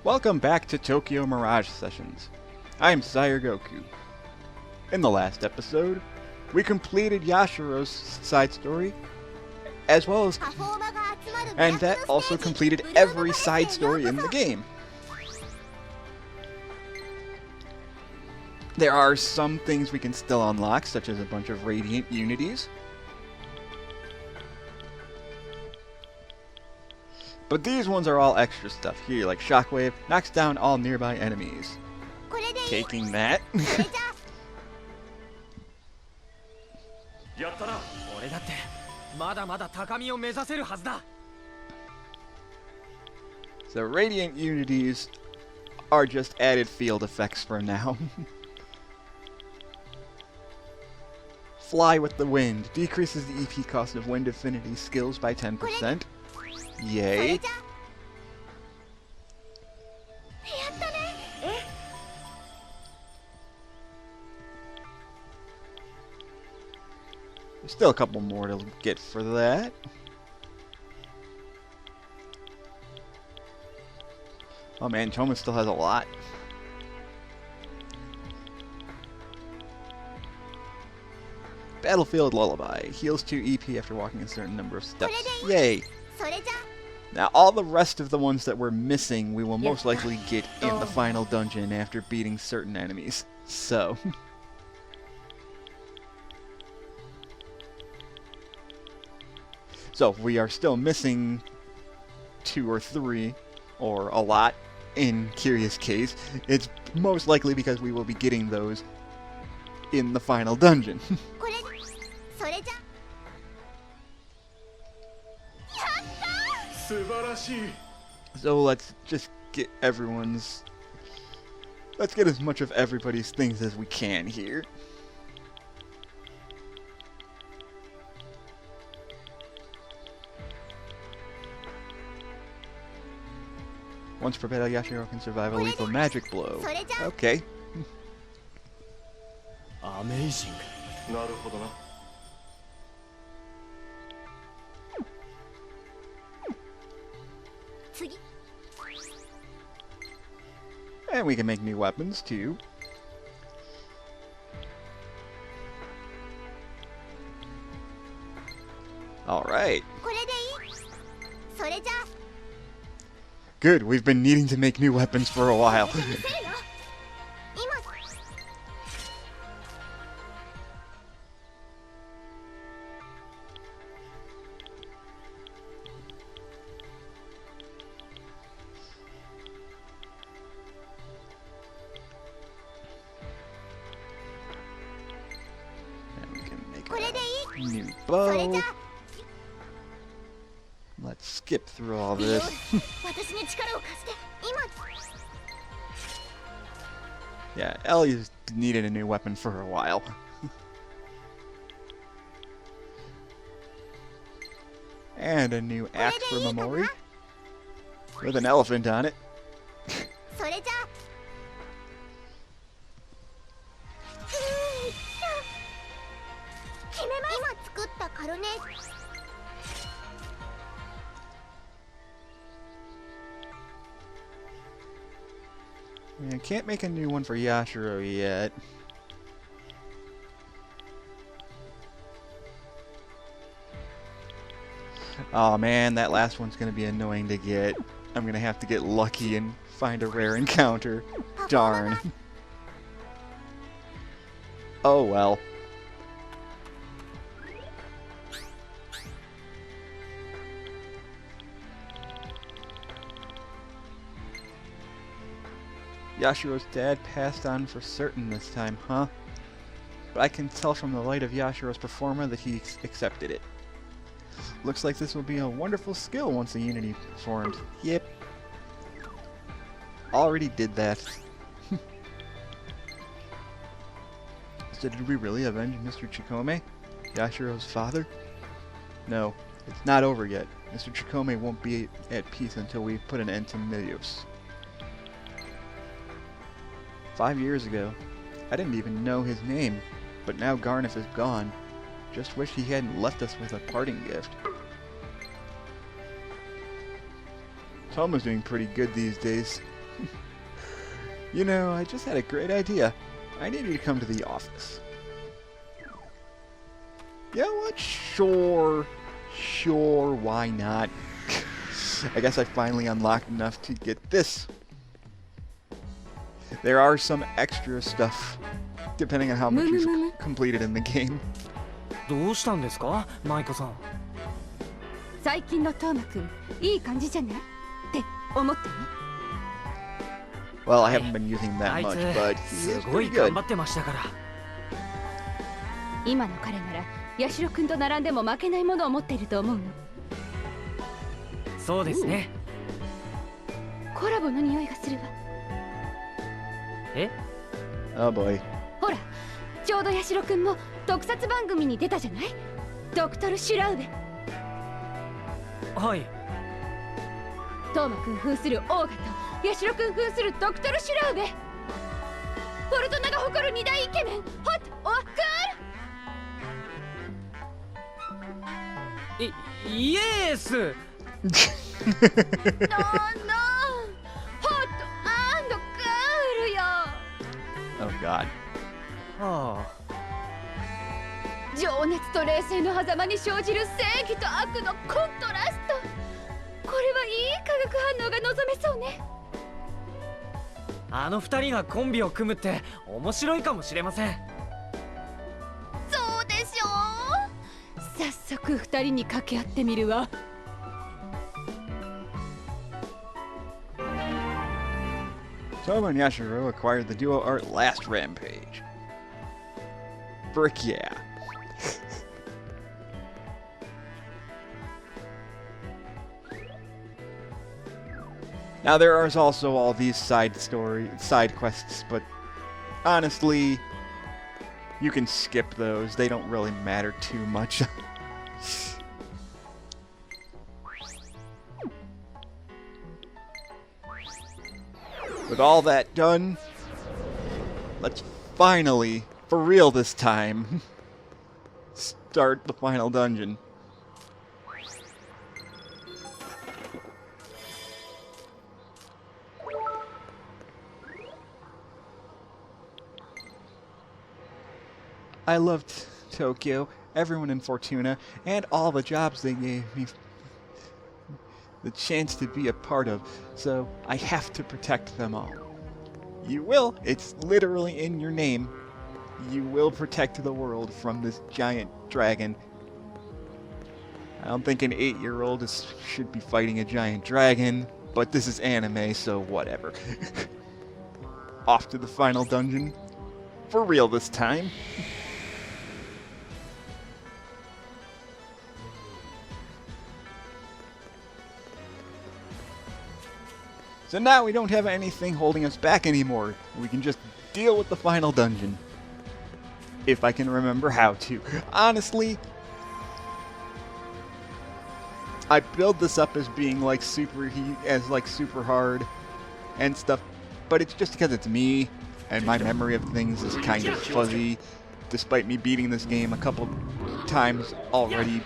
Welcome back to Tokyo Mirage Sessions. I'm Sire Goku. In the last episode, we completed Yashiro's side story, as well as, and that also completed every side story in the game. There are some things we can still unlock, such as a bunch of Radiant Unities. But these ones are all extra stuff here, like Shockwave knocks down all nearby enemies. Taking that. So Radiant Unities are just added field effects for now. Fly with the Wind decreases the EP cost of Wind Affinity skills by 10%. Yay. There's still a couple more to get for that. Oh man, Thomas still has a lot. Battlefield Lullaby. Heals 2 EP after walking a certain number of steps. Yay! Now all the rest of the ones that we're missing we will most likely get in the final dungeon after beating certain enemies. So... So if we are still missing 2 or 3, or a lot, in Curious Case, it's most likely because we will be getting those in the final dungeon. So let's just get everyone's... Let's get as much of everybody's things as we can here. Once per battle, Yashiro can survive a lethal magic blow. Okay. Amazing. And we can make new weapons too. Alright. Good, we've been needing to make new weapons for a while. And we can make a new bow. Let's skip through all this. Yeah, Ellie's needed a new weapon for a while. And a new axe for Momori. With an elephant on it. I can't make a new one for Yashiro yet. Oh man, that last one's gonna be annoying to get. I'm gonna have to get lucky and find a rare encounter. Darn. Oh well. Yashiro's dad passed on for certain this time, huh? But I can tell from the light of Yashiro's performa that he accepted it. Looks like this will be a wonderful skill once the Unity formed. Yep. Already did that. So did we really avenge Mr. Chikome? Yashiro's father? No, it's not over yet. Mr. Chikome won't be at peace until we put an end to Milios. 5 years ago, I didn't even know his name, but now Garneth is gone. Just wish he hadn't left us with a parting gift. Toma's doing pretty good these days. You know, I just had a great idea. I need you to come to the office. You know what? Sure, why not? I guess I finally unlocked enough to get this. There are some extra stuff, depending on how much you've completed in the game. どうしたんですか、マイコさん。最近のトーマくん、いい感じじゃないって思ってね。Well, I haven't been using that much, but he is pretty good. 頑張ってましたから。今の彼なら、ヤシロくんと並んでも負けないものを持っていると思うの。そうですね。コラボの匂いがするわ。え？ Oh boy. ほら、ちょうどヤシロくんも特撮番組に出たじゃない？ドクトル・シュラウベ。はい。トーマくん扮するオーガとヤシロくん扮するドクトル・シュラウベ。フォルトナが誇る二大イケメン、ホット・オアクール。イエス。ノーノー、ホット&クールよ。Oh god. はあ。情熱と冷静の狭間に生じる正義と悪のコントラスト。これはいい化学反応が望めそうね。あの二人がコンビを組むって面白いかもしれません。そうでしょう。早速二人に掛け合ってみるわ。Toma and Yashiro acquired the duo art last rampage. Frick yeah. Now there are also all these side quests, but honestly, you can skip those. They don't really matter too much. With all that done, let's finally, for real this time, start the final dungeon. I loved Tokyo, everyone in Fortuna, and all the jobs they gave me the chance to be a part of, so I have to protect them all. You will, it's literally in your name. You will protect the world from this giant dragon. I don't think an 8-year-old should be fighting a giant dragon, but this is anime, so whatever. Off to the final dungeon. For real this time. So now we don't have anything holding us back anymore. We can just deal with the final dungeon. If I can remember how to. Honestly, I build this up as being like super hard and stuff, but it's just because it's me and my memory of things is kind of fuzzy, despite me beating this game a couple times already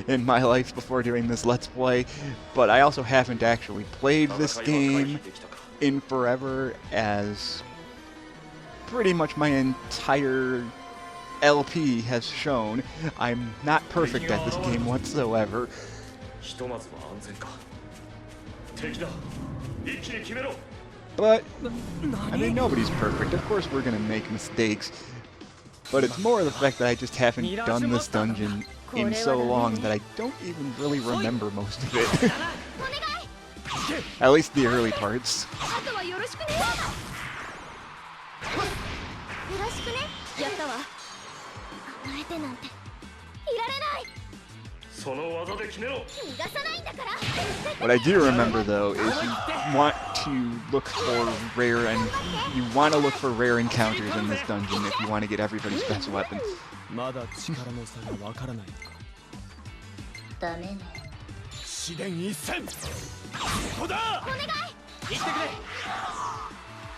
in my life before doing this Let's Play. But I also haven't actually played this game in forever, as pretty much my entire LP has shown. I'm not perfect at this game whatsoever. But, I mean, nobody's perfect. Of course we're gonna make mistakes. But it's more the fact that I just haven't done this dungeon in so long that I don't even really remember most of it. At least the early parts. 逃がさないんだから。 What I do remember though is you want to look for rare encounters in this dungeon if you want to get everybody's best weapons. まだ力の差がわからないのか。ダメね。試練一戦。ここだ。お願い。行ってくれ。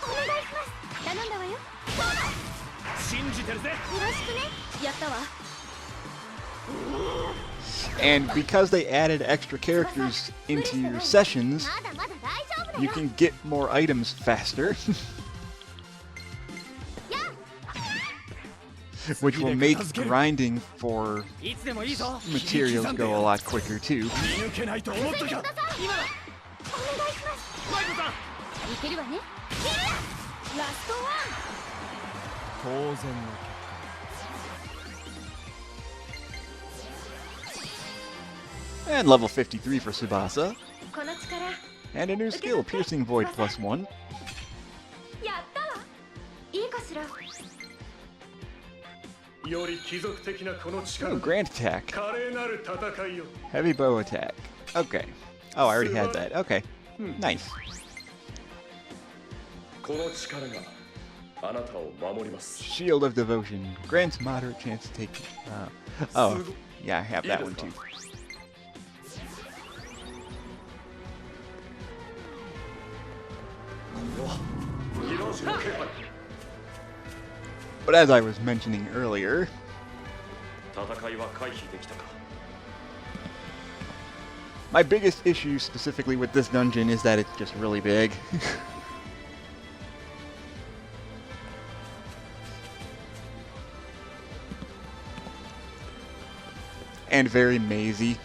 お願いします。頼んだわよ。信じてるぜ。よろしくね。やったわ。And because they added extra characters into your sessions, you can get more items faster. Which will make grinding for materials go a lot quicker too. And level 53 for Tsubasa. And a new skill, Piercing Void +1. Oh, Grand Attack. Heavy Bow Attack. Okay. Oh, I already had that. Okay. Nice. Shield of Devotion. Grants moderate chance to take... oh, yeah, I have that one too. But as I was mentioning earlier, my biggest issue specifically with this dungeon is that it's just really big. And very mazy.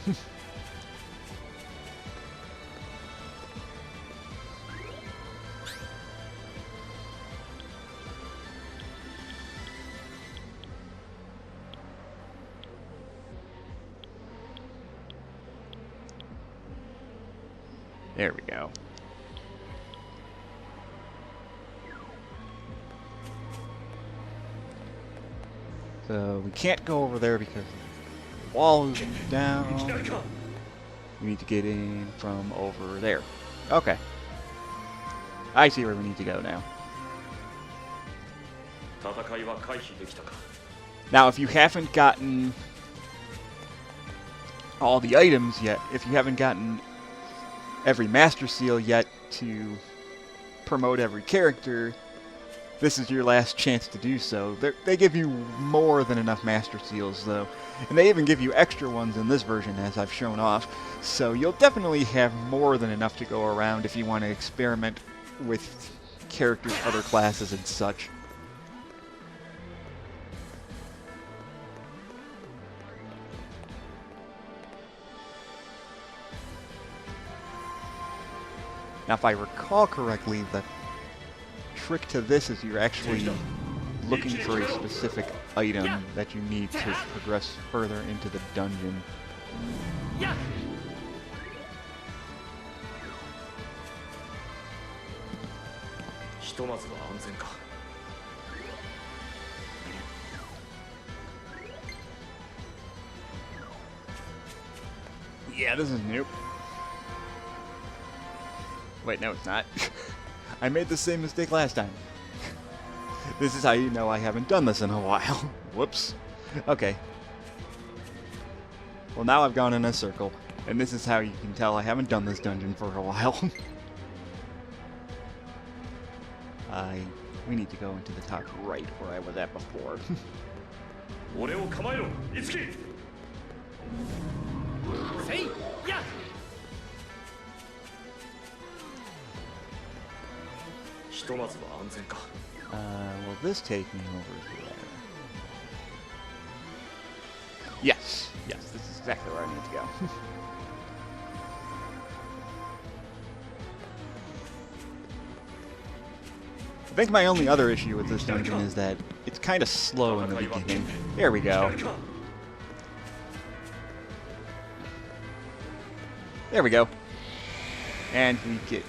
There we go. So we can't go over there because the wall is down. We need to get in from over there. Okay. I see where we need to go now. Now, if you haven't gotten all the items yet, if you haven't gotten every Master Seal yet to promote every character, this is your last chance to do so. They give you more than enough Master Seals, though. And they even give you extra ones in this version, as I've shown off. So you'll definitely have more than enough to go around if you want to experiment with characters, other classes, and such. Now, if I recall correctly, the trick to this is you're actually looking for a specific item that you need to progress further into the dungeon. Yeah, this is new. Wait, no, it's not. I made the same mistake last time. This is how you know I haven't done this in a while. Whoops. Okay. Well, now I've gone in a circle, and this is how you can tell I haven't done this dungeon for a while. We need to go into the top right where I was at before. Will this take me over here? Yes, yes, this is exactly where I need to go. I think my only other issue with this dungeon is that it's kind of slow in the beginning. There we go. There we go. And we get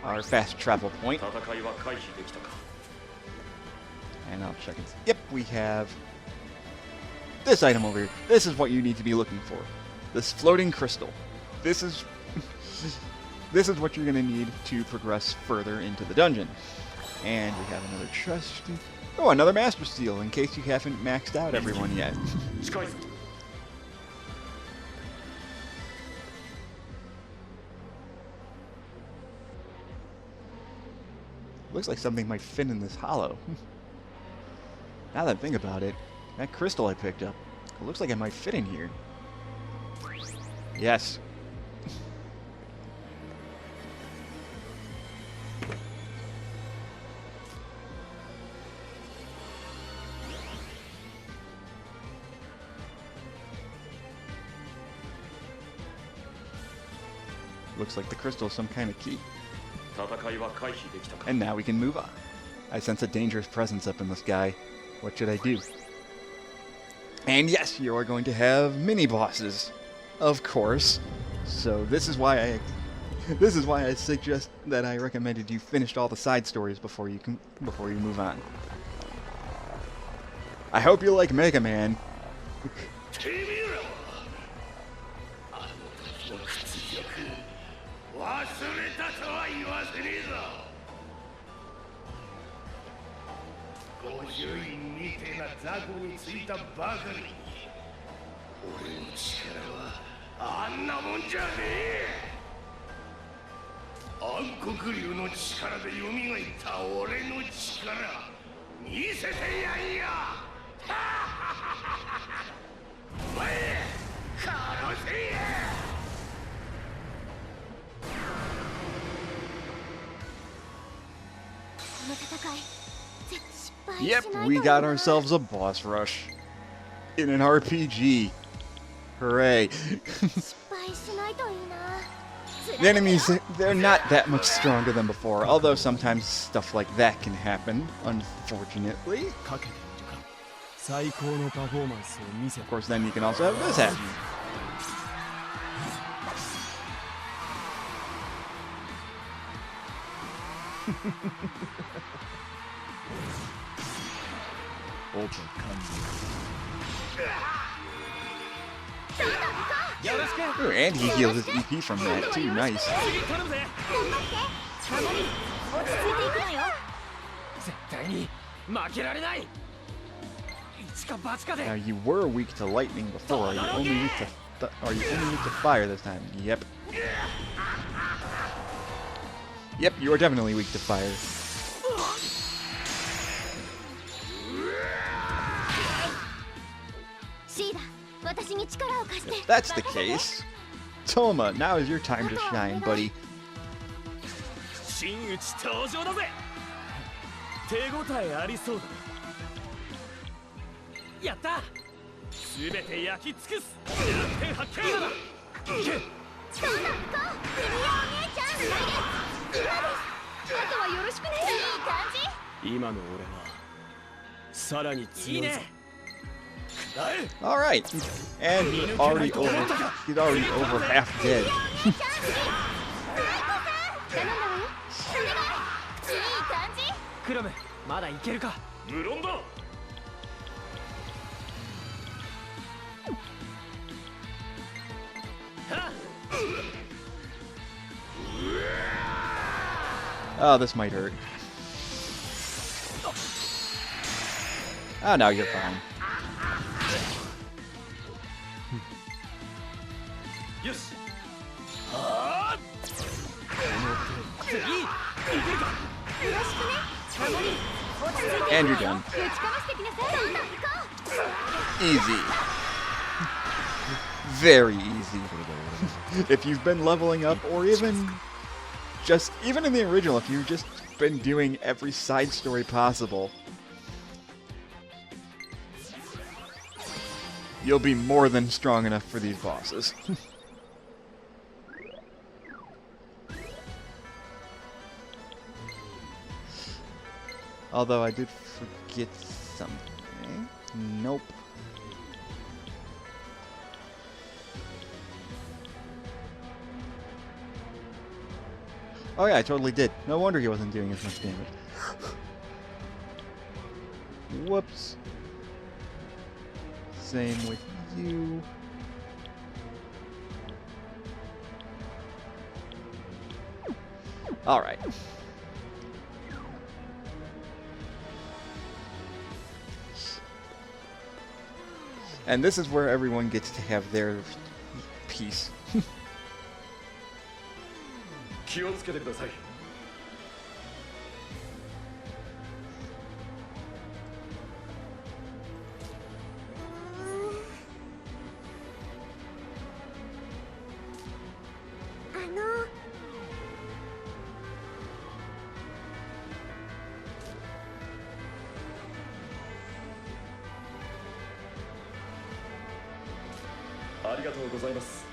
our fast travel point. And I'll check and see. Yep, we have this item over here. This is what you need to be looking for. This floating crystal. This is this is what you're going to need to progress further into the dungeon. And we have another chest. Oh, another Master Seal in case you haven't maxed out everyone yet. Looks like something might fit in this hollow. Now that I think about it, that crystal I picked up, it looks like it might fit in here. Yes. Looks like the crystal is some kind of key. And now we can move on. I sense a dangerous presence up in the sky. What should I do? And yes, you are going to have mini bosses, of course. So this is why I suggest that I recommended you finish all the side stories before you move on. I hope you like Mega Man. Yep, we got ourselves a boss rush in an RPG. Hooray. The enemies, they're not that much stronger than before, although sometimes stuff like that can happen, unfortunately. Of course, then you can also have this happen. Ooh, and he heals his EP from that too. Nice. Now you were weak to lightning before. Are you only weak to fire this time? Yep. Yep, you are definitely weak to fire. If that's the case, Toma, now is your time to shine, buddy. All right, and he's already over half dead. Oh, this might hurt. Oh, no, you're fine. And you're done. Easy. Very easy. If you've been leveling up, or even in the original, if you've just been doing every side story possible, you'll be more than strong enough for these bosses. Although I did forget something. Nope. Oh yeah, I totally did. No wonder he wasn't doing as much damage. Whoops. Same with you. Alright. And this is where everyone gets to have their piece. りがとうございます。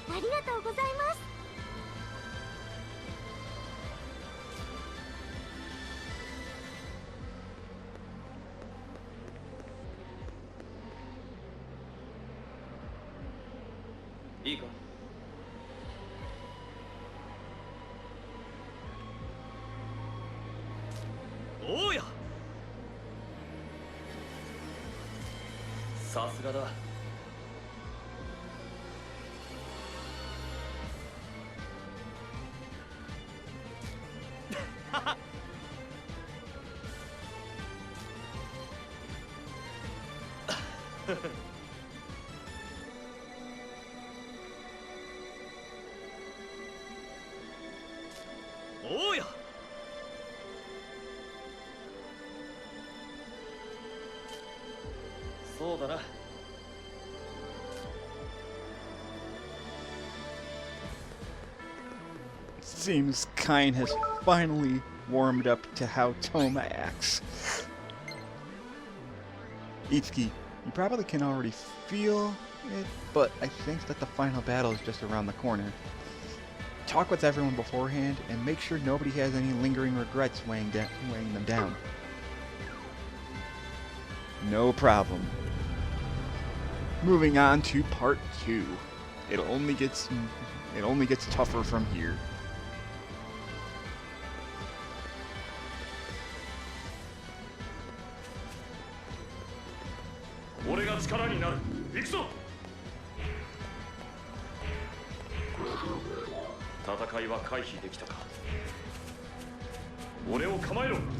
ありがとうございます。いいか。おうや。さすがだ。おうや。そうだな。Seems Kain has finally warmed up to how Toma acts. Itsuki, you probably can already feel it, but I think that the final battle is just around the corner. Talk with everyone beforehand and make sure nobody has any lingering regrets weighing them down. No problem. Moving on to part 2. It only gets tougher from here.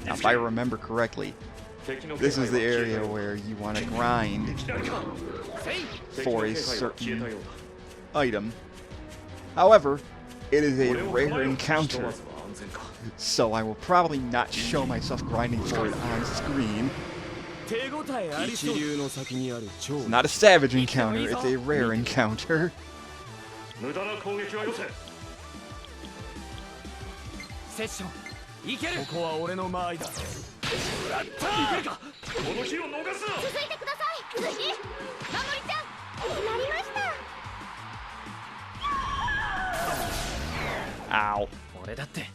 Now, if I remember correctly, this is the area where you want to grind for a certain item. However, it is a rare encounter, so I will probably not show myself grinding for it on screen. It's not a savage encounter, it's a rare encounter. Ow. 俺だって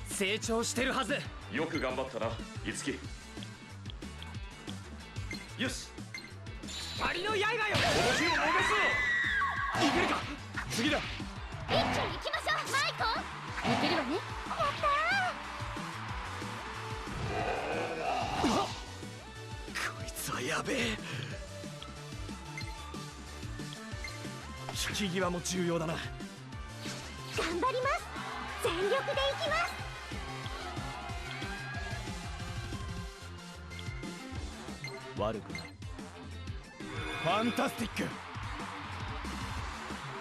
成長してるはず。よく頑張ったな、いつき。よし。針の刃よ。この日を逃すな。いけるか。次だ。一気に行きましょう、マイコ。いけるわね。やったー。こいつはやべえ。引き際も重要だな。頑張ります。全力でいきます。悪くない。ファンタスティック。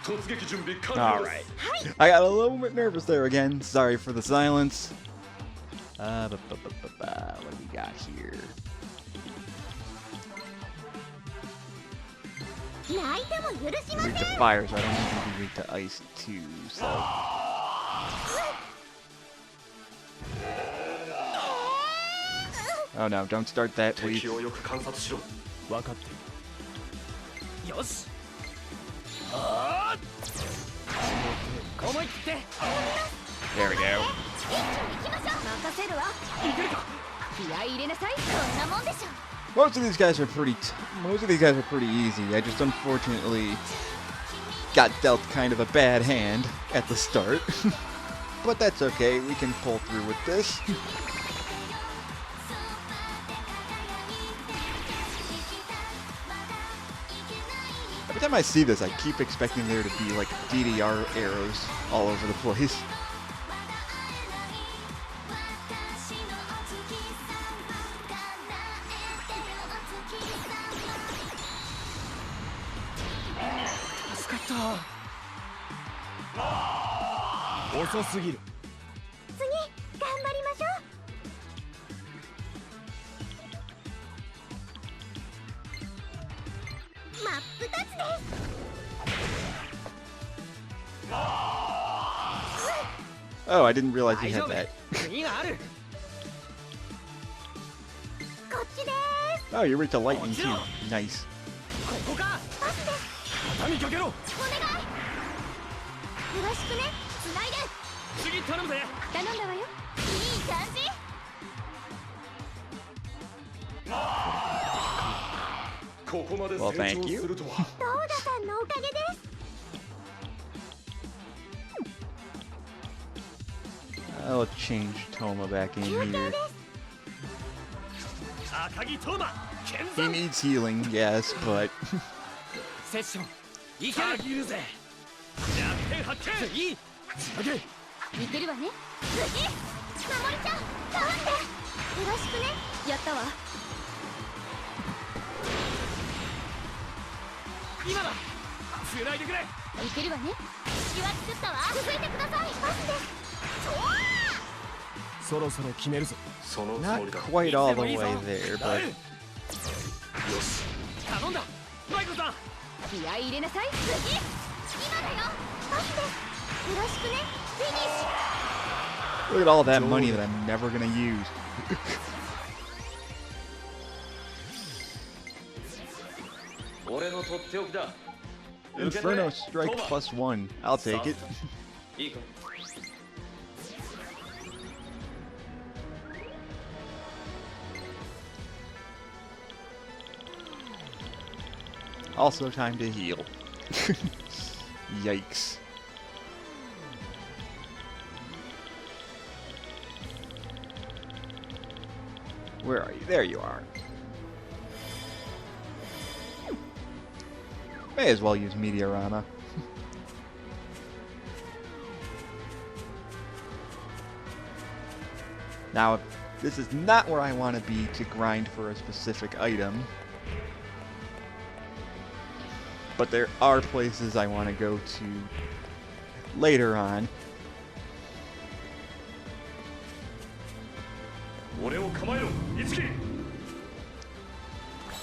突撃準備完了。 Alright. I got a little bit nervous there again. Sorry for the silence. What do we got here? Weak to fire, so I don't need to be weak to ice too, so... Oh no, don't start that, please. There we go. Most of these guys are pretty easy. I just unfortunately got dealt kind of a bad hand at the start. But that's okay, we can pull through with this. Every time I see this, I keep expecting there to be like DDR arrows all over the place. Oh, I didn't realize he had that. 次がある Oh, you're into lightning too. Nice. ここか畳みかけろお願い。よろしくね。つないで。次頼むぜ頼んだわよ。いい感じ。 Well, thank you. ドーダさんのおかげです。 I'll change Toma back in here. 赤木トーマ健 He 在 needs healing, yes, but セッションいけるぜ弱点発見次つなげいけるわね。次。守りちゃん、頼んで。よろしくね。やったわ。 今だつないでくれいけるわね。隙は作ったわ。続いてください。パスです。そろそろ決めるぞ not quite all the way there, but よし頼んだマイコさん 気合い入れなさい。次。今だよ。パスです。よろしくね。フィニッシ look at all that money that I'm never gonna use. Inferno Strike +1. I'll take it. Also time to heal. Yikes. Where are you? There you are. May as well use Meteorama. Now, this is not where I want to be to grind for a specific item. But there are places I want to go to later on.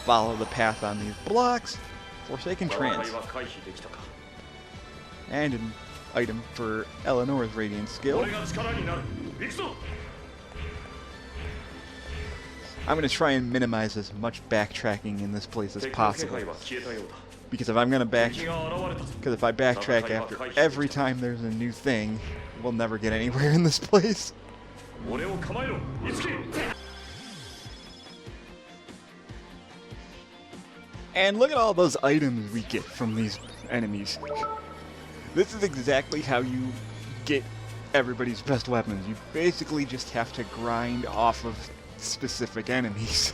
Follow the path on these blocks. Forsaken Trance. And an item for Eleanor's Radiant skill. I'm going to try and minimize as much backtracking in this place as possible. Because if I'm going to if I backtrack after every time there's a new thing, we'll never get anywhere in this place. And look at all those items we get from these enemies. This is exactly how you get everybody's best weapons. You basically just have to grind off of specific enemies.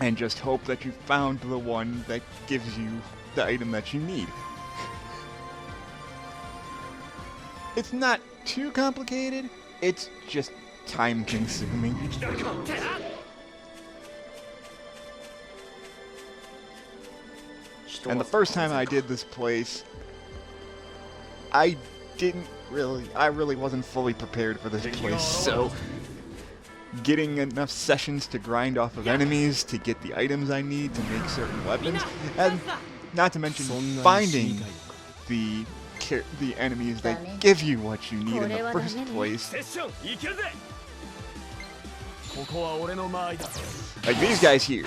And just hope that you found the one that gives you the item that you need. It's not too complicated, it's just time consuming. And the first time I did this place, I really wasn't fully prepared for this place, so getting enough sessions to grind off of enemies to get the items I need to make certain weapons, and not to mention finding the enemies that give you what you need in the first place. Like these guys here.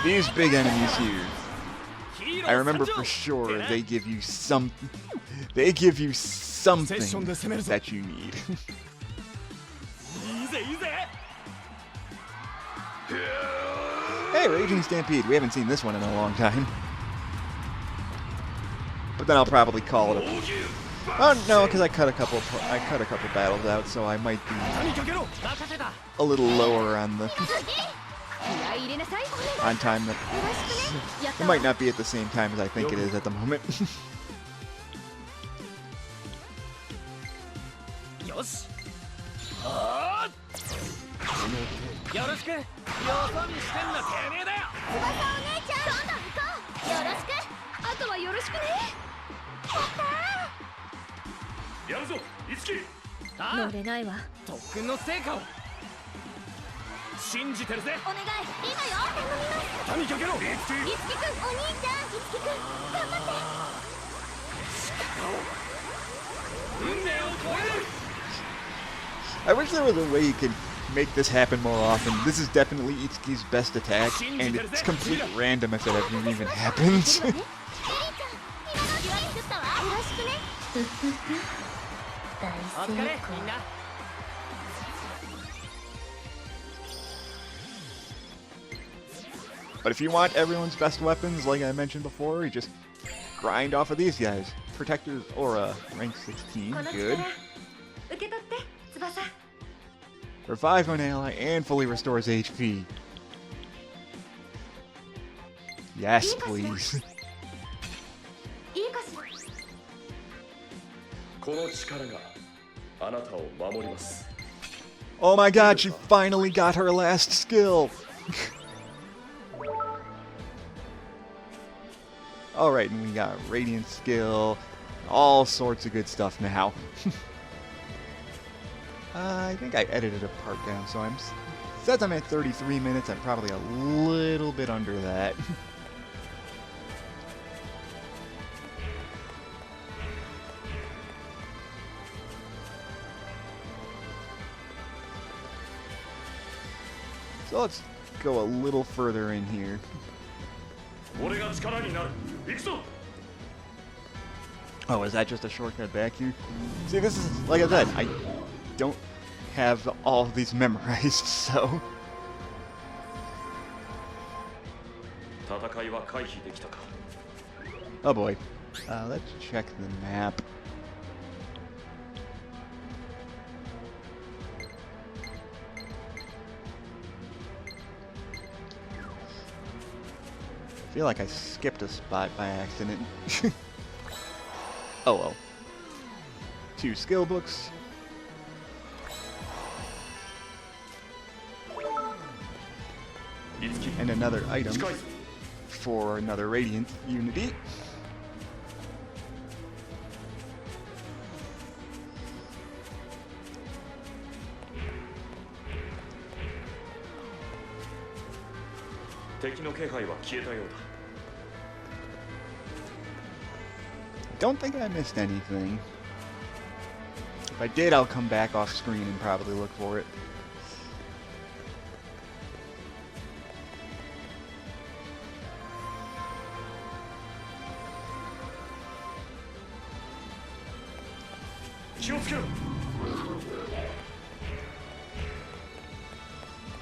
These big enemies here. I remember for sure they give you something that you need. Hey, Raging Stampede. We haven't seen this one in a long time. But then I'll probably call it a... Oh no, because I cut a couple battles out, so I might be a little lower on the time. It might not be at the same time as I think it is at the moment. 信じてるぜ。お願い今よ頼みます。谷かけろ。いつきくんお兄ちゃんいつきくん頑張って。運命を超える。 I wish there was a way you could make this happen more often. This is definitely Itsuki's best attack, and it's complete random if it ever even happens. エリちゃん今の気は作ったわ。よろしくね。お疲れみんな。 But if you want everyone's best weapons, like I mentioned before, you just grind off of these guys. Protector's Aura, rank 16, good. 受け取って翼。 Revive an ally and fully restores HP. Yes, please. いいかしら。この力があなたを守ります。 Oh my god, she finally got her last skill! Alright, and we got Radiant skill, all sorts of good stuff now. I think I edited a part down, so says I'm at 33 minutes, I'm probably a little bit under that. So let's go a little further in here. 俺が力になる。行くぞ。 Oh, is that just a shortcut back here? See, this is, like I said, I don't have all of these memorized, so... 戦いは回避できたか。 Oh boy. Let's check the map. I feel like I skipped a spot by accident. Oh well. 2 skill books. And another item for another Radiant Unity. Don't think I missed anything. If I did, I'll come back off screen and probably look for it.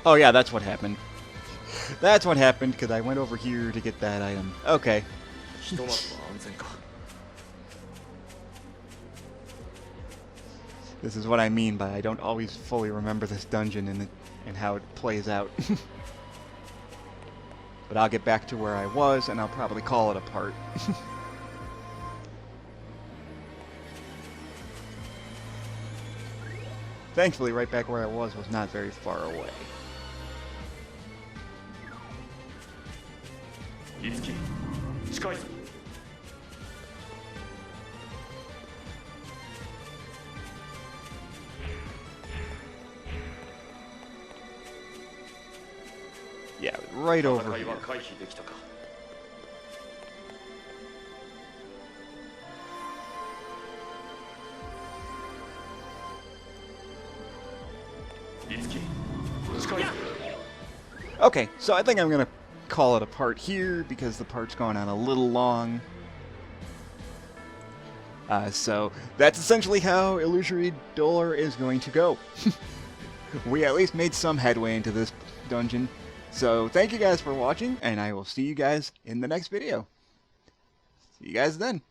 Oh yeah, that's what happened. That's what happened, because I went over here to get that item. Okay. This is what I mean by I don't always fully remember this dungeon and how it plays out. But I'll get back to where I was, and I'll probably call it a part. Thankfully, right back where I was not very far away. Yeah, right over here. Okay, so I think I'm gonna call it a part here because the part's going on a little long. So that's essentially how Illusory Dolhr is going to go. We at least made some headway into this dungeon. So thank you guys for watching, and I will see you guys in the next video. See you guys then.